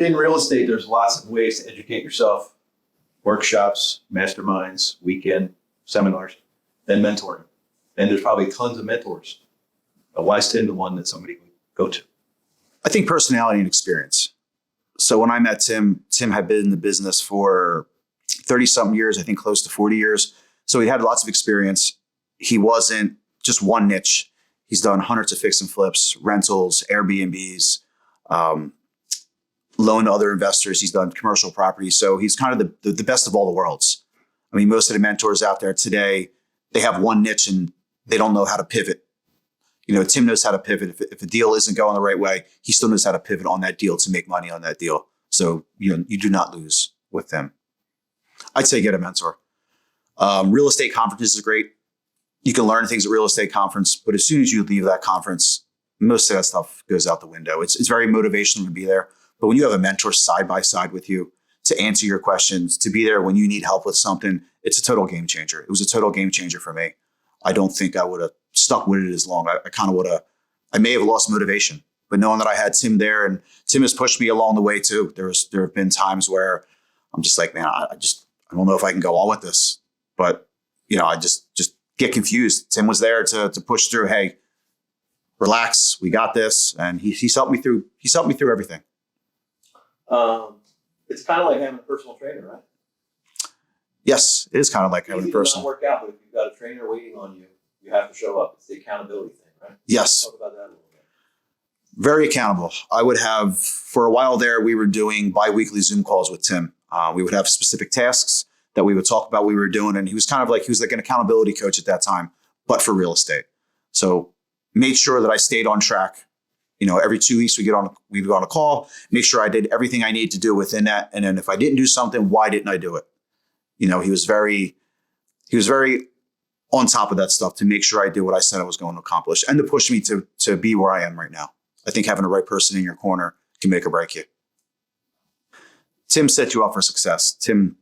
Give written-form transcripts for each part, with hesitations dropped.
In real estate, there's lots of ways to educate yourself. Workshops, masterminds, weekend seminars, then mentoring. And there's probably tons of mentors. Why is Tim the one that somebody would go to? I think personality and experience. So when I met Tim, Tim had been in the business for 30 something years, I think close to 40 years. So he had lots of experience. He wasn't just one niche. He's done hundreds of fix and flips, rentals, Airbnbs, loan to other investors. He's done commercial property. So he's kind of the best of all the worlds. I mean, most of the mentors out there today, they have one niche and they don't know how to pivot. You know, Tim knows how to pivot. If a deal isn't going the right way, he still knows how to pivot on that deal to make money on that deal. So, you know, you do not lose with them. I'd say get a mentor. Real estate conferences is great. You can learn things at real estate conference, but as soon as you leave that conference, most of that stuff goes out the window. It's very motivational to be there. But when you have a mentor side by side with you to answer your questions, to be there when you need help with something, it's a total game changer. It was a total game changer for me. I don't think I would have stuck with it as long. I kind of would have, I may have lost motivation, but knowing that I had Tim there, and Tim has pushed me along the way too. There have been times where I'm just like, man, I don't know if I can go on with this, but you know, I just get confused. Tim was there to push through. Hey, relax, we got this. And he's helped me through, everything. It's kind of like having a personal trainer, right? Yes, it is kind of like having a personal. It work out, but if you've got a trainer waiting on you, you have to show up. It's the accountability thing, right? Yes. Talk about that a little bit. Very accountable. I would have, for a while there, we were doing bi-weekly Zoom calls with Tim. We would have specific tasks that we would talk about what we were doing. And he was like an accountability coach at that time, but for real estate. So made sure that I stayed on track. You know, every 2 weeks we'd go on a call, make sure I did everything I needed to do within that. And then if I didn't do something, why didn't I do it? You know, he was very on top of that stuff to make sure I did what I said I was going to accomplish and to push me to be where I am right now. I think having the right person in your corner can make or break you. Tim set you up for success. Tim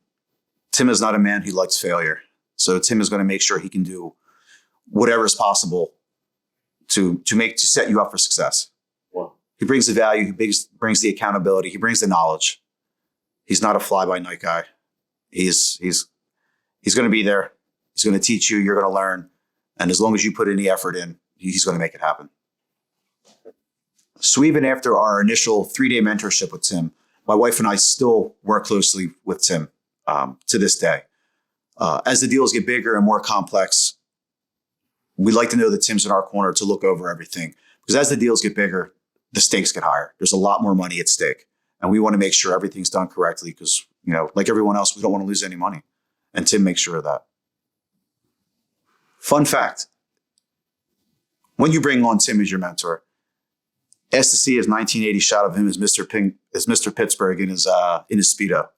is not a man who likes failure. So Tim is going to make sure he can do whatever is possible to set you up for success. Wow. He brings the value. He brings the accountability. He brings the knowledge. He's not a fly-by-night guy. He's going to be there. He's going to teach you. You're going to learn. And as long as you put any effort in, he's going to make it happen. So even after our initial 3-day mentorship with Tim, my wife and I still work closely with Tim to this day. As the deals get bigger and more complex, we like to know that Tim's in our corner to look over everything. Because as the deals get bigger, the stakes get higher. There's a lot more money at stake. And we want to make sure everything's done correctly because, you know, like everyone else, we don't want to lose any money. And Tim makes sure of that. Fun fact. When you bring on Tim as your mentor, ask to see his 1980 shot of him as Mr. Pittsburgh in his Speedo.